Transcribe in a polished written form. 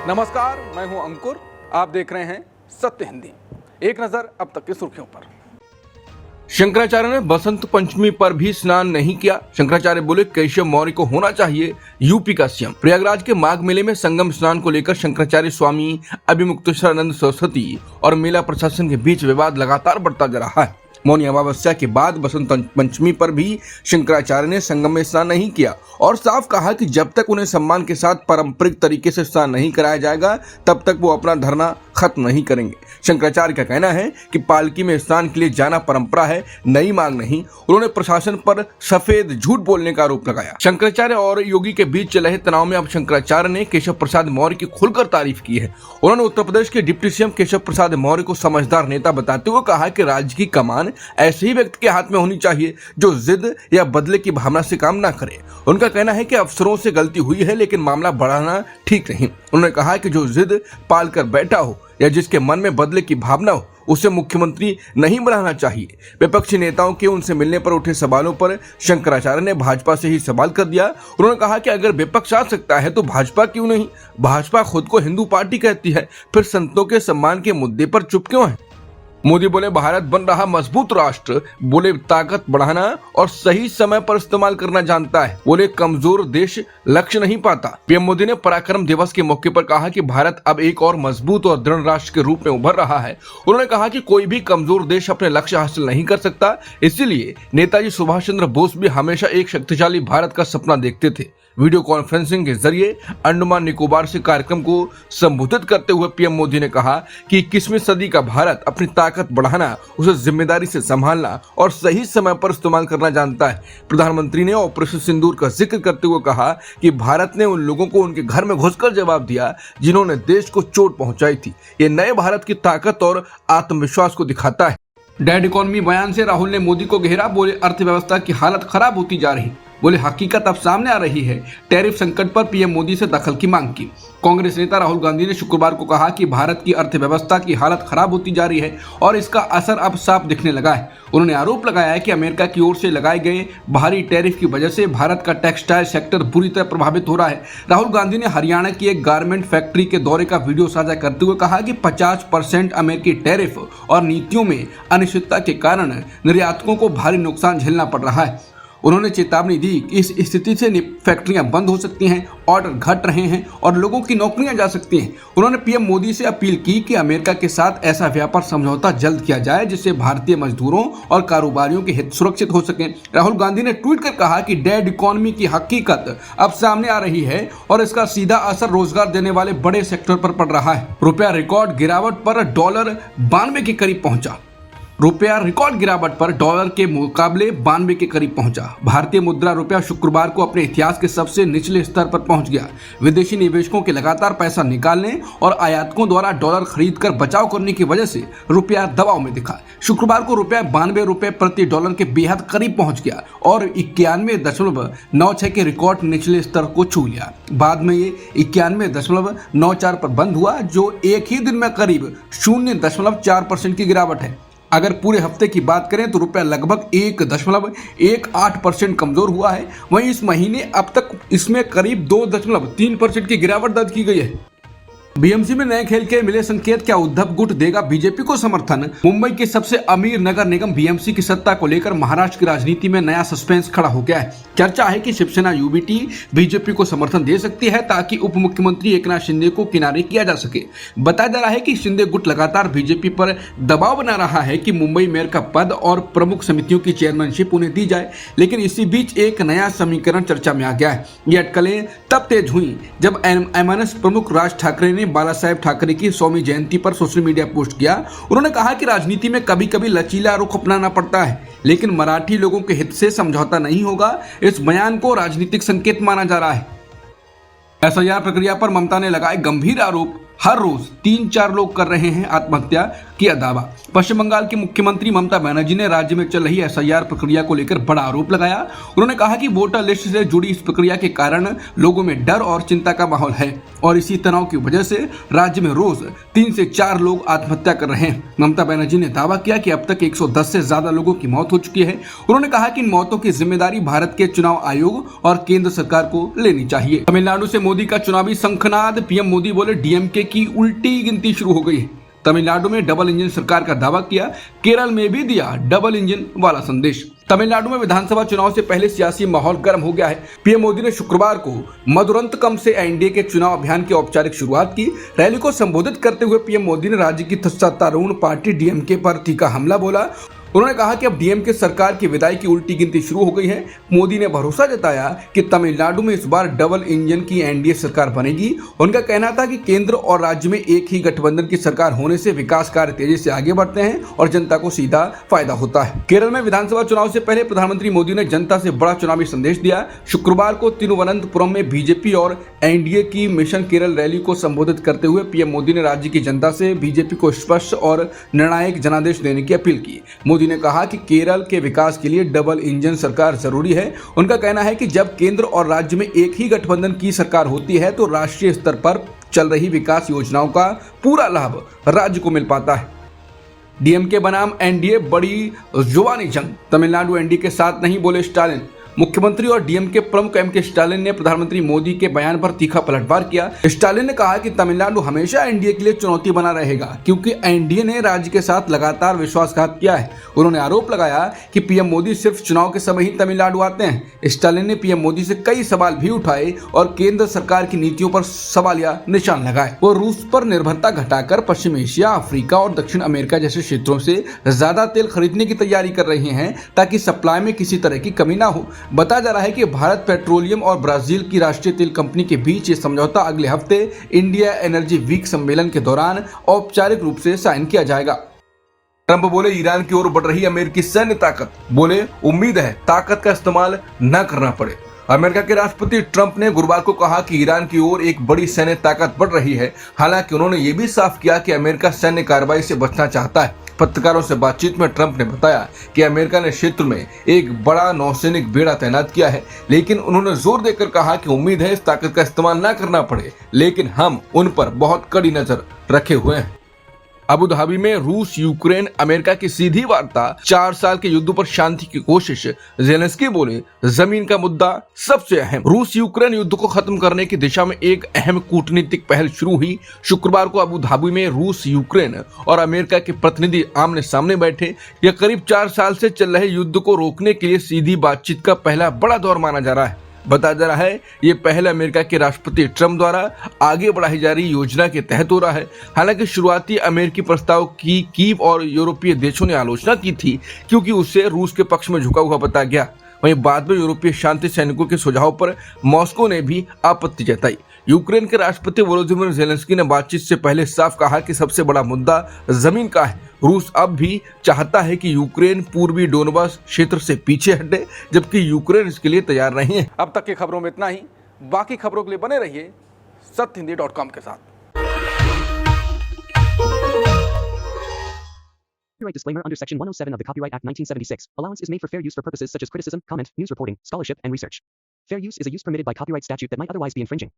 नमस्कार, मैं हूं अंकुर। आप देख रहे हैं सत्य हिंदी। एक नजर अब तक की सुर्खियों पर। शंकराचार्य ने बसंत पंचमी पर भी स्नान नहीं किया। शंकराचार्य बोले केशव मौर्य को होना चाहिए यूपी का सीएम। प्रयागराज के माघ मेले में संगम स्नान को लेकर शंकराचार्य स्वामी अभिमुक्तेश्वरानंद सरस्वती और मेला प्रशासन के बीच विवाद लगातार बढ़ता जा रहा है। मौनी अमावस्या के बाद बसंत पंचमी पर भी शंकराचार्य ने संगम में स्नान नहीं किया और साफ कहा कि जब तक उन्हें सम्मान के साथ पारंपरिक तरीके से स्नान नहीं कराया जाएगा तब तक वो अपना धरना खत्म नहीं करेंगे। शंकराचार्य का कहना है कि पालकी में स्नान के लिए जाना परंपरा है, नई मांग नहीं। उन्होंने प्रशासन पर सफेद झूठ बोलने का आरोप लगाया। शंकराचार्य और योगी के बीच चल रहे तनाव में अब शंकराचार्य ने केशव प्रसाद मौर्य की खुलकर तारीफ की है। उन्होंने उत्तर प्रदेश के डिप्टी सीएम केशव प्रसाद मौर्य को समझदार नेता बताते हुए कहा कि राज्य की कमान ऐसे ही व्यक्ति के हाथ में होनी चाहिए जो जिद या बदले की भावना से काम ना करे। उनका कहना है कि अफसरों से गलती हुई है लेकिन मामला बढ़ाना ठीक नहीं। उन्होंने कहा कि जो जिद पाल कर बैठा हो या जिसके मन में बदले की भावना हो उसे मुख्यमंत्री नहीं बनाना चाहिए। विपक्षी नेताओं के उनसे मिलने पर उठे सवालों पर शंकराचार्य ने भाजपा से ही सवाल कर दिया। उन्होंने कहा कि अगर विपक्ष आ सकता है तो भाजपा क्यों नहीं? भाजपा खुद को हिंदू पार्टी कहती है, फिर संतों के सम्मान के मुद्दे पर चुप क्यों है? मोदी बोले भारत बन रहा मजबूत राष्ट्र। बोले ताकत बढ़ाना और सही समय पर इस्तेमाल करना जानता है। बोले कमजोर देश लक्ष्य नहीं पाता। पीएम मोदी ने पराक्रम दिवस के मौके पर कहा कि भारत अब एक और मजबूत और दृढ़ राष्ट्र के रूप में उभर रहा है। उन्होंने कहा कि कोई भी कमजोर देश अपने लक्ष्य हासिल नहीं कर सकता। इसीलिए नेताजी सुभाष चंद्र बोस भी हमेशा एक शक्तिशाली भारत का सपना देखते थे। वीडियो कॉन्फ्रेंसिंग के जरिए अंडमान निकोबार से कार्यक्रम को संबोधित करते हुए पीएम मोदी ने कहा कि 21वीं सदी का भारत अपनी ताकत बढ़ाना, उसे जिम्मेदारी से संभालना और सही समय पर इस्तेमाल करना जानता है। प्रधानमंत्री ने ऑपरेशन सिंदूर का जिक्र करते हुए कहा कि भारत ने उन लोगों को उनके घर में घुसकर जवाब दिया जिन्होंने देश को चोट पहुंचाई थी। ये नए भारत की ताकत और आत्मविश्वास को दिखाता है। डेड इकोनॉमी बयान से राहुल ने मोदी को घेरा। बोले अर्थव्यवस्था की हालत खराब होती जा रही। बोले हकीकत अब सामने आ रही है। टैरिफ संकट पर पीएम मोदी से दखल की मांग की। कांग्रेस नेता राहुल गांधी ने शुक्रवार को कहा कि भारत की अर्थव्यवस्था की हालत खराब होती जा रही है और इसका असर अब साफ दिखने लगा है। उन्होंने आरोप लगाया है कि अमेरिका की ओर से लगाए गए भारी टैरिफ की वजह से भारत का टेक्सटाइल सेक्टर बुरी तरह प्रभावित हो रहा है। राहुल गांधी ने हरियाणा की एक गारमेंट फैक्ट्री के दौरे का वीडियो साझा करते हुए कहा कि 50% अमेरिकी टैरिफ और नीतियों में अनिश्चितता के कारण निर्यातकों को भारी नुकसान झेलना पड़ रहा है। उन्होंने चेतावनी दी कि इस स्थिति से फैक्ट्रियां बंद हो सकती हैं, ऑर्डर घट रहे हैं और लोगों की नौकरियां जा सकती हैं। उन्होंने पीएम मोदी से अपील की कि अमेरिका के साथ ऐसा व्यापार समझौता जल्द किया जाए जिससे भारतीय मजदूरों और कारोबारियों के हित सुरक्षित हो सकें। राहुल गांधी ने ट्वीट कर कहा कि डेड इकोनॉमी की हकीकत अब सामने आ रही है और इसका सीधा असर रोजगार देने वाले बड़े सेक्टर पर पड़ रहा है। रुपया रिकॉर्ड गिरावट पर $92 के करीब पहुंचा। रुपया रिकॉर्ड गिरावट पर डॉलर के मुकाबले 92 के करीब पहुंचा। भारतीय मुद्रा रुपया शुक्रवार को अपने इतिहास के सबसे निचले स्तर पर पहुंच गया। विदेशी निवेशकों के लगातार पैसा निकालने और आयातकों द्वारा डॉलर खरीदकर बचाव करने की वजह से रुपया दबाव में दिखा। शुक्रवार को रुपया $92 प्रति डॉलर के बेहद करीब पहुंच गया और 91.96 के रिकॉर्ड निचले स्तर को छू लिया। बाद में ये 91.94 पर बंद हुआ, जो एक ही दिन में करीब 0.4% की गिरावट है। अगर पूरे हफ्ते की बात करें तो रुपया लगभग 1.18% कमजोर हुआ है। वहीं इस महीने अब तक इसमें करीब 2.3% की गिरावट दर्ज की गई है। बीएमसी में नए खेल के मिले संकेत, क्या उद्धव गुट देगा बीजेपी को समर्थन? मुंबई के सबसे अमीर नगर निगम बीएमसी की सत्ता को लेकर महाराष्ट्र की राजनीति में नया सस्पेंस खड़ा हो गया है। चर्चा है कि शिवसेना यूबीटी बीजेपी को समर्थन दे सकती है ताकि उप मुख्यमंत्री एकनाथ शिंदे को किनारे किया जा सके। बताया जा रहा है कि शिंदे गुट लगातार बीजेपी पर दबाव बना रहा है कि मुंबई मेयर का पद और प्रमुख समितियों की चेयरमैनशिप उन्हें दी जाए, लेकिन इसी बीच एक नया समीकरण चर्चा में आ गया है। ये अटकलें तब तेज हुई जब एमएनएस प्रमुख राज ठाकरे ने बाला साहेब ठाकरे की 100वीं जयंती पर सोशल मीडिया पोस्ट किया। उन्होंने कहा कि राजनीति में कभी कभी लचीला रुख अपनाना पड़ता है, लेकिन मराठी लोगों के हित से समझौता नहीं होगा। इस बयान को राजनीतिक संकेत माना जा रहा है। एसआईआर प्रक्रिया पर ममता ने लगाए गंभीर आरोप। हर रोज 3-4 लोग कर रहे हैं आत्महत्या। किया दावा। पश्चिम बंगाल की मुख्यमंत्री ममता बनर्जी ने राज्य में चल रही एसआईआर प्रक्रिया को लेकर बड़ा आरोप लगाया। उन्होंने कहा कि वोटर लिस्ट से जुड़ी इस प्रक्रिया के कारण लोगों में डर और चिंता का माहौल है और इसी तनाव की वजह से राज्य में रोज 3 से 4 लोग आत्महत्या कर रहे हैं। ममता बनर्जी ने दावा किया कि अब तक 110 से ज्यादा लोगों की मौत हो चुकी है। उन्होंने कहा कि इन मौतों की जिम्मेदारी भारत के चुनाव आयोग और केंद्र सरकार को लेनी चाहिए। तमिलनाडु से मोदी का चुनावी शंखनाद, पीएम मोदी बोले डीएमके की उल्टी गिनती शुरू हो गई है। तमिलनाडु में डबल इंजन सरकार का दावा किया, केरल में भी दिया डबल इंजन वाला संदेश। तमिलनाडु में विधानसभा चुनाव से पहले सियासी माहौल गर्म हो गया है। पीएम मोदी ने शुक्रवार को मदुरंतकम से एनडीए के चुनाव अभियान की औपचारिक शुरुआत की। रैली को संबोधित करते हुए पीएम मोदी ने राज्य की सत्तारूढ़ पार्टी डीएमके पर तीखा हमला बोला। उन्होंने कहा कि अब डीएमके सरकार की विदाई की उल्टी गिनती शुरू हो गई है। मोदी ने भरोसा जताया कि तमिलनाडु में इस बार डबल इंजन की एनडीए सरकार बनेगी। उनका कहना था कि केंद्र और राज्य में एक ही गठबंधन की सरकार होने से विकास कार्य तेजी से आगे बढ़ते हैं और जनता को सीधा फायदा होता है। केरल में विधानसभा चुनाव से पहले प्रधानमंत्री मोदी ने जनता से बड़ा चुनावी संदेश दिया। शुक्रवार को तिरुवनंतपुरम में बीजेपी और एनडीए की मिशन केरल रैली को संबोधित करते हुए पीएम मोदी ने राज्य की जनता से बीजेपी को स्पष्ट और निर्णायक जनादेश देने की अपील की। मोदी ने कहा कि केरल के विकास के लिए डबल इंजन सरकार जरूरी है। उनका कहना है कि जब केंद्र और राज्य में एक ही गठबंधन की सरकार होती है तो राष्ट्रीय स्तर पर चल रही विकास योजनाओं का पूरा लाभ राज्य को मिल पाता है। डीएमके बनाम एनडीए बड़ी जुबानी जंग, तमिलनाडु एनडीए के साथ नहीं, बोले स्टालिन। मुख्यमंत्री और डीएमके प्रमुख एमके स्टालिन ने प्रधानमंत्री मोदी के बयान पर तीखा पलटवार किया। स्टालिन ने कहा कि तमिलनाडु हमेशा एनडीए के लिए चुनौती बना रहेगा क्योंकि एनडीए ने राज्य के साथ लगातार विश्वासघात किया है। उन्होंने आरोप लगाया कि पीएम मोदी सिर्फ चुनाव के समय ही तमिलनाडु आते हैं। स्टालिन ने पीएम मोदी से कई सवाल भी उठाए और केंद्र सरकार की नीतियों पर सवालिया निशान लगाए। वो रूस पर निर्भरता घटाकर पश्चिम एशिया, अफ्रीका और दक्षिण अमेरिका जैसे क्षेत्रों से ज्यादा तेल खरीदने की तैयारी कर रहे हैं ताकि सप्लाई में किसी तरह की कमी ना हो। बताया जा रहा है कि भारत पेट्रोलियम और ब्राजील की राष्ट्रीय तेल कंपनी के बीच ये समझौता अगले हफ्ते इंडिया एनर्जी वीक सम्मेलन के दौरान औपचारिक रूप से साइन किया जाएगा। ट्रंप बोले ईरान की ओर बढ़ रही अमेरिकी सैन्य ताकत, बोले उम्मीद है ताकत का इस्तेमाल न करना पड़े। अमेरिका के राष्ट्रपति ट्रंप ने गुरुवार को कहा कि ईरान की ओर एक बड़ी सैन्य ताकत बढ़ रही है। हालांकि उन्होंने ये भी साफ किया कि अमेरिका सैन्य कार्रवाई से बचना चाहता है। पत्रकारों से बातचीत में ट्रंप ने बताया कि अमेरिका ने क्षेत्र में एक बड़ा नौसैनिक बेड़ा तैनात किया है, लेकिन उन्होंने जोर देकर कहा कि उम्मीद है इस ताकत का इस्तेमाल न करना पड़े, लेकिन हम उन पर बहुत कड़ी नजर रखे हुए हैं। अबू धाबी में रूस यूक्रेन अमेरिका की सीधी वार्ता, 4 साल के युद्ध पर शांति की कोशिश। ज़ेलेंस्की बोले जमीन का मुद्दा सबसे अहम। रूस यूक्रेन युद्ध को खत्म करने की दिशा में एक अहम कूटनीतिक पहल शुरू हुई। शुक्रवार को अबू धाबी में रूस, यूक्रेन और अमेरिका के प्रतिनिधि आमने सामने बैठे। यह करीब 4 साल से चल रहे युद्ध को रोकने के लिए सीधी बातचीत का पहला बड़ा दौर माना जा रहा है। बताया जा रहा है ये पहले अमेरिका के राष्ट्रपति ट्रंप द्वारा आगे बढ़ाई जा रही योजना के तहत हो रहा है। हालांकि शुरुआती अमेरिकी प्रस्ताव की कीव और यूरोपीय देशों ने आलोचना की थी क्योंकि उससे रूस के पक्ष में झुका हुआ बताया गया। वहीं बाद में यूरोपीय शांति सैनिकों के सुझाव पर मॉस्को ने भी आपत्ति जताई। यूक्रेन के राष्ट्रपति वोलोदिमीर ज़ेलेंस्की ने बातचीत से पहले साफ कहा कि सबसे बड़ा मुद्दा जमीन का है। रूस अब भी चाहता है कि यूक्रेन पूर्वी डोनबास क्षेत्र से पीछे हटे, जबकि यूक्रेन इसके लिए तैयार नहीं है। अब तक की खबरों में इतना ही। बाकी खबरों के लिए बने रहिए सत्यहिंदी.com के साथ। Copyright disclaimer under Section 107 of the Copyright Act 1976. Allowance is made for fair use for purposes such as criticism, comment, news reporting, scholarship, and research. Fair use is a use permitted by copyright statute that might otherwise be infringing.